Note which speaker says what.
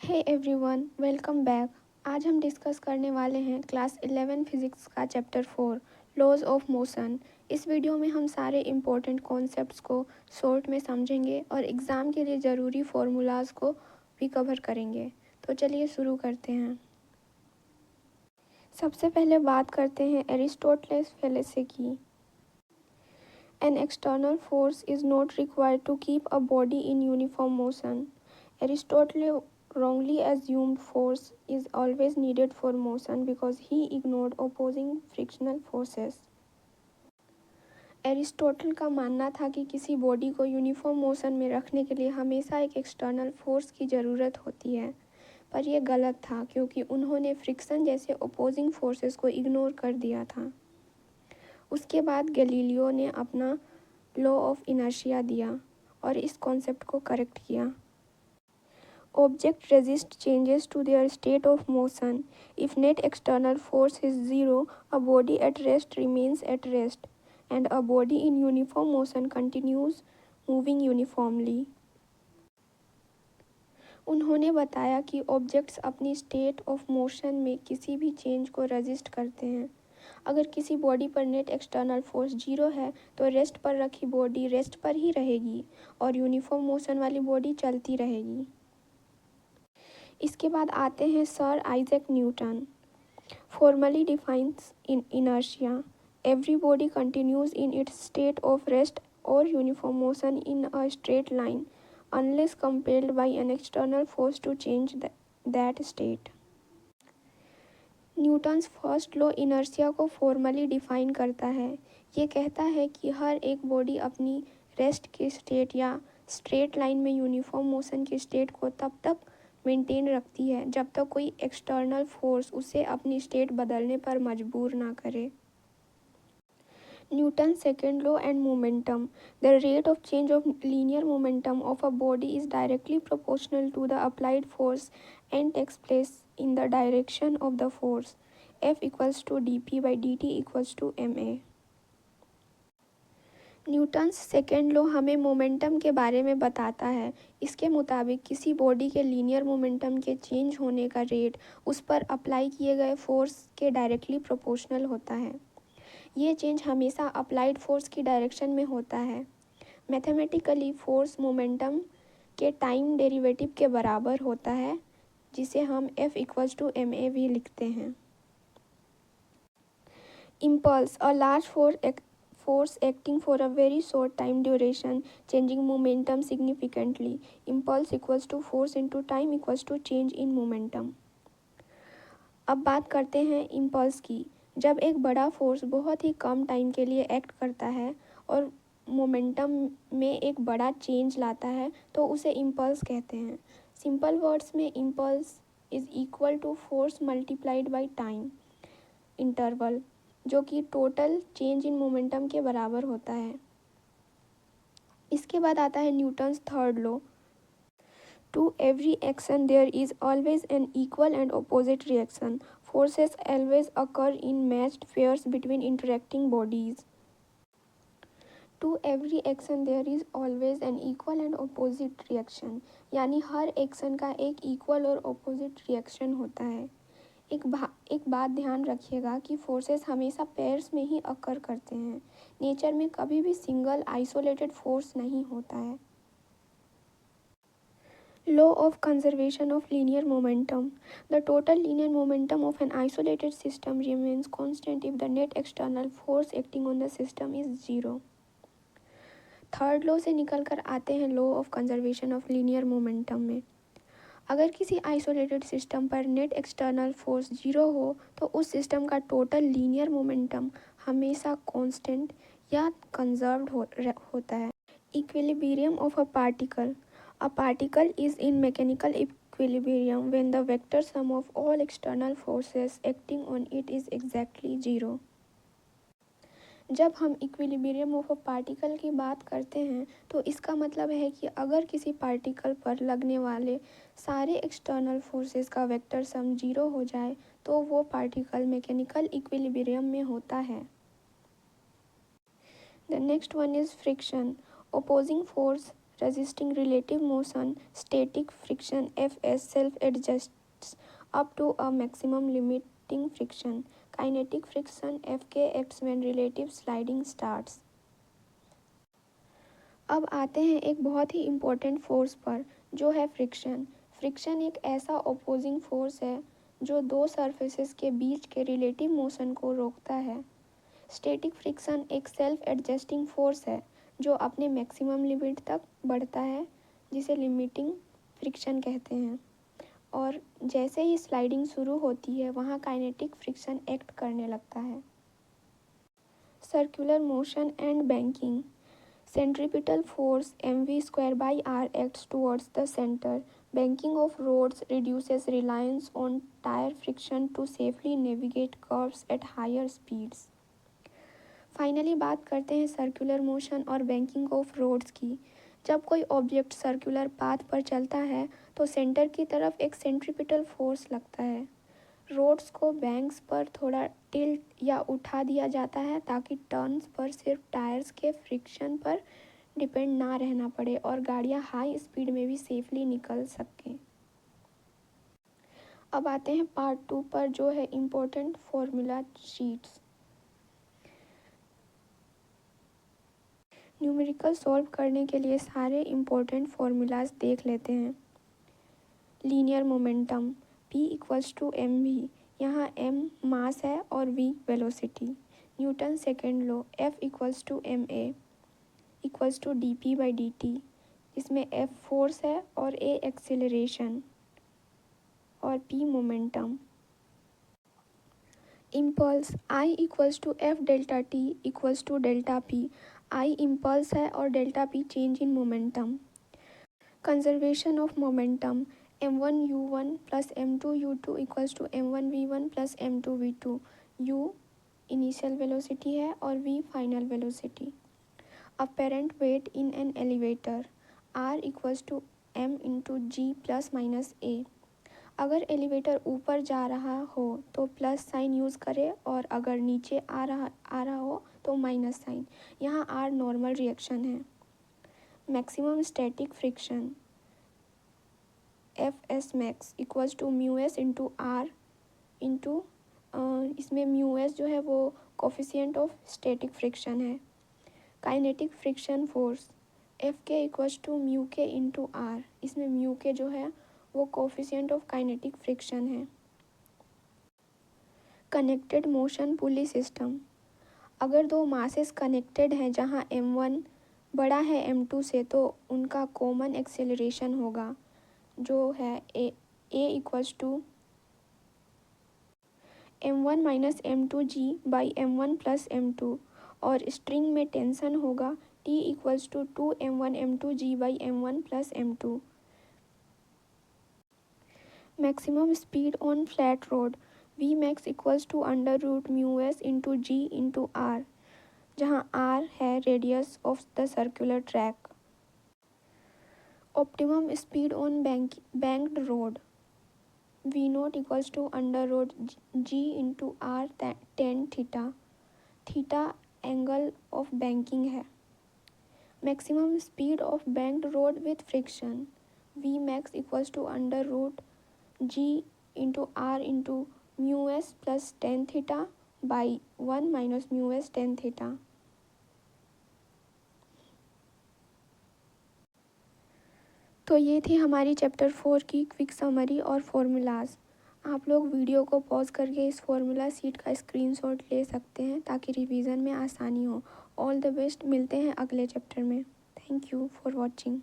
Speaker 1: Hey everyone, welcome back. आज हम discuss करने वाले हैं क्लास 11 फिजिक्स का चैप्टर 4 लॉज ऑफ मोशन। इस वीडियो में हम सारे इम्पोर्टेंट कॉन्सेप्ट्स को शॉर्ट में समझेंगे और एग्ज़ाम के लिए ज़रूरी फार्मूलाज को भी कवर करेंगे। तो चलिए शुरू करते हैं। सबसे पहले बात करते हैं एरिस्टोटलेस फैलेसी की। An external force is not required to keep a body in uniform motion. Aristotle wrongly assumed force is always needed for motion because he ignored opposing frictional forces. Aristotle का मानना था कि किसी बॉडी को uniform motion में रखने के लिए हमेशा एक एक्सटर्नल फोर्स की ज़रूरत होती है, पर यह गलत था क्योंकि उन्होंने फ्रिक्शन जैसे अपोजिंग फोर्सेस को इग्नोर कर दिया था। उसके बाद गैलीलियो ने अपना लॉ ऑफ इनर्शिया दिया और इस कॉन्सेप्ट को करेक्ट किया। Object resist changes to their state of motion. If net external force is zero, a body at rest remains at rest and a body in uniform motion continues moving uniformly. उन्होंने बताया कि objects अपनी state of motion में किसी भी change को resist करते हैं। अगर किसी बॉडी पर नेट एक्सटर्नल फोर्स जीरो है तो रेस्ट पर रखी बॉडी रेस्ट पर ही रहेगी और यूनिफॉर्म मोशन वाली बॉडी चलती रहेगी। इसके बाद आते हैं sir Isaac Newton. Formally defines in inertia. Every body continues in its state of rest और uniform motion in a straight line unless compelled by an external force to change that state. Newton's first law inertia को formally define करता है। ये कहता है कि हर एक body अपनी रेस्ट की स्टेट या स्ट्रेट लाइन में यूनिफॉर्म मोशन की स्टेट को तब तक मेंटेन रखती है जब तक कोई एक्सटर्नल फोर्स उसे अपनी स्टेट बदलने पर मजबूर ना करे। Newton's second law and momentum. The rate of change of linear momentum of a body is directly proportional to the applied force and takes place in the direction of the force. F equals to dp by dt equals to ma. Newton's second law हमें momentum के बारे में बताता है। इसके मुताबिक किसी body के लीनियर मोमेंटम के चेंज होने का रेट उस पर अप्लाई किए गए फोर्स के डायरेक्टली प्रोपोर्शनल होता है। ये चेंज हमेशा अप्लाइड फोर्स की डायरेक्शन में होता है। मैथमेटिकली फोर्स मोमेंटम के टाइम डेरिवेटिव के बराबर होता है, जिसे हम F इक्वल्स टू ma भी लिखते हैं। Impulse a large force acting for a very short time duration changing momentum significantly. Impulse equals to force into time equals to change in momentum. अब बात करते हैं इम्पल्स की। जब एक बड़ा फोर्स बहुत ही कम टाइम के लिए एक्ट करता है और मोमेंटम में एक बड़ा चेंज लाता है तो उसे इम्पल्स कहते हैं। सिंपल वर्ड्स में impulse is equal to force multiplied by time interval, जो कि टोटल चेंज इन मोमेंटम के बराबर होता है। इसके बाद आता है Newton's third law. To every action there is always an equal and opposite reaction. Forces always occur in matched pairs between interacting bodies. To every action there is always an equal and opposite reaction. यानी हर action का एक equal और opposite reaction होता है। एक बात ध्यान रखिएगा कि फोर्सेस हमेशा पेयर्स में ही अकर करते हैं। नेचर में कभी भी सिंगल आइसोलेटेड फोर्स नहीं होता है। Law of conservation of linear momentum. The total linear momentum of an isolated system remains constant if the net external force acting on the system is zero. Third law से निकल कर आते हैं law of conservation of linear momentum में। अगर किसी isolated system पर net external force zero हो तो उस सिस्टम का टोटल लीनियर मोमेंटम हमेशा कांस्टेंट या कंजर्व्ड होता है। Equilibrium of a particle. A particle is in mechanical equilibrium when the vector sum of all external forces acting on it is exactly zero. जब हम इक्विलिब्रियम ऑफ अ पार्टिकल की बात करते हैं तो इसका मतलब है कि अगर किसी पार्टिकल पर लगने वाले सारे एक्सटर्नल फोर्सेस का वेक्टर सम जीरो हो जाए तो वो पार्टिकल मैकेनिकल इक्विलिब्रियम में होता है। The next one is friction. Opposing force resisting relative motion, static friction Fs self-adjusts up to a maximum limiting friction. Kinetic friction Fk acts when relative sliding starts. अब आते हैं एक बहुत ही important force पर, जो है फ्रिक्शन। फ्रिक्शन एक ऐसा अपोजिंग फोर्स है जो दो सरफेसेस के बीच के रिलेटिव मोशन को रोकता है। स्टैटिक फ्रिक्शन एक सेल्फ एडजस्टिंग फोर्स है जो अपने मैक्सिमम लिमिट तक बढ़ता है, जिसे लिमिटिंग फ्रिक्शन कहते हैं, और जैसे ही स्लाइडिंग शुरू होती है वहाँ काइनेटिक फ्रिक्शन एक्ट करने लगता है। Circular motion and banking. Centripetal force mv²/r acts towards the center. Banking of roads reduces reliance on tire friction to safely navigate curves at higher speeds. Finally बात करते हैं सर्कुलर मोशन और banking of roads की। जब कोई object circular path पर चलता है तो सेंटर की तरफ एक सेंट्रीपिटल फोर्स लगता है। रोड्स को बैंक्स पर थोड़ा टिल्ट या उठा दिया जाता है ताकि टर्न्स पर सिर्फ टायर्स के फ्रिक्शन पर डिपेंड ना रहना पड़े और गाड़ियां हाई स्पीड में भी सेफली निकल सकें। अब आते हैं पार्ट 2 पर, जो है important formula sheets. Numerical solve करने के लिए सारे इम्पोर्टेंट फॉर्मूलाज देख लेते हैं। Linear momentum P equals to m v, यहाँ m मास है और v velocity. Newton second law F equals to m a equals to d p by d t, जिसमें F फोर्स है और A एक्सेलरेशन और P momentum. Impulse I equals to f delta t equals to delta p, I impulse है और delta P change in momentum. Conservation of momentum m1u1 plus m2u2 equals to m1v1 plus m2v2। u initial velocity है और v final velocity. Apparent weight in an elevator r equals to m into g plus minus a। अगर elevator ऊपर जा रहा हो तो plus sign use करें और अगर नीचे आ रहा हो तो माइनस साइन। यहाँ r नॉर्मल रिएक्शन है। Maximum static friction f s max equals to mu s into r into, इसमें म्यू एस जो है वो कोफिशिएंट ऑफ स्टैटिक फ्रिक्शन है। Kinetic friction force f k equals to mu k into r, इसमें mu k जो है वो coefficient of kinetic friction है। Connected motion pulley system. अगर दो मासेस कनेक्टेड हैं जहाँ m1 बड़ा है m2 से, तो उनका कॉमन एक्सेलरेशन होगा जो है a equals to m1 minus m2g by m1 plus m2, और स्ट्रिंग में टेंशन होगा T equals to 2m1 m2g by m1 plus m2। Maximum speed on flat road v max equals to under root mu s into g into r, जहाँ r है radius of the circular track. Optimum speed on banked road v not equals to under root g into r tan theta. Theta angle of banking है। Maximum speed of banked road with friction v max equals to under root g into r into mu s plus tan theta by 1 minus mu s tan theta. तो ये थी हमारी chapter 4 की quick summary और formulas. आप लोग video को pause करके इस फॉर्मूला शीट का स्क्रीनशॉट ले सकते हैं ताकि रिवीजन में आसानी हो। ऑल द बेस्ट, मिलते हैं अगले चैप्टर में। Thank you for watching.